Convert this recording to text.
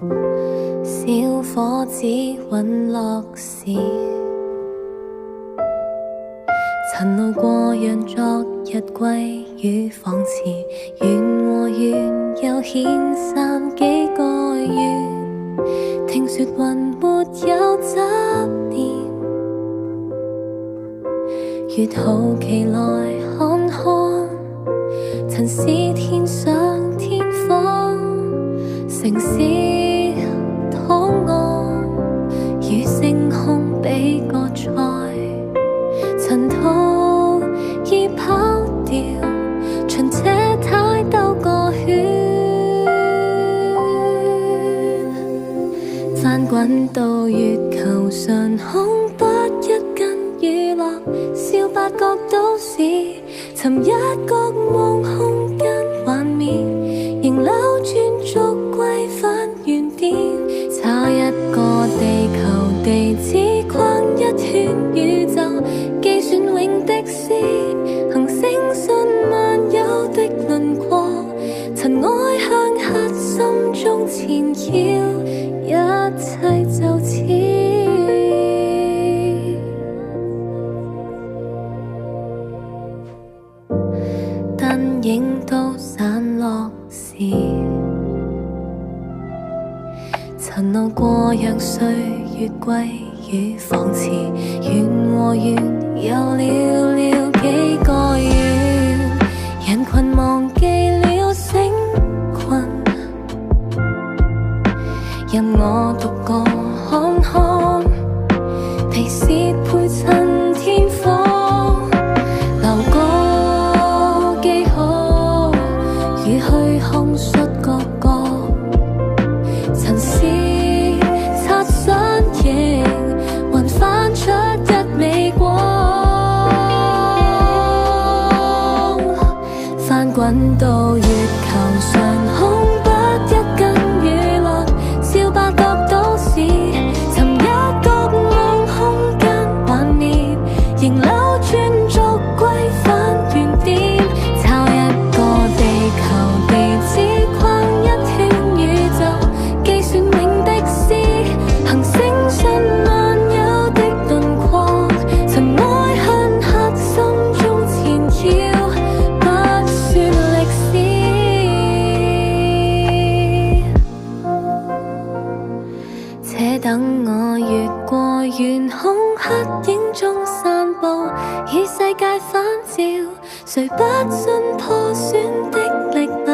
小伙子隕落時，曾路過讓昨日歸於仿似，緣和緣又遣散幾個月。聽說雲沒有執念，越好奇來看看，曾是天上天荒，城市檔案與星空比個賽，塵土已跑掉，循這太兜個圈，翻滾到月球上空，不一根娛樂，笑八角都市，尋一角望空間幻滅，仍扭轉續歸返原點，差一個地球地址框一圈宇宙，計算永的詩，行星信萬有的輪廓，塵埃向核心中纏繞，一切就似燈影都散落時，曾路過讓歲月歸於仿似，緣和緣又寥寥幾個月，人群忘記了星群，任我獨個看看，皮屑配襯天荒，留個記號，如去控述各個塵絲擦身形，還翻出一美光，翻滾到月球上空，不一根娛樂，笑八角都市，尋一角望空間幻滅，仍扭轉續歸返原點，抄一個地球地址框一圈宇宙，計算永的詩，行星信萬有的輪廓，塵埃向核心中纏繞，不算歷史。且等我越過懸空，黑影中散步，與世界反照，誰不信破損的力量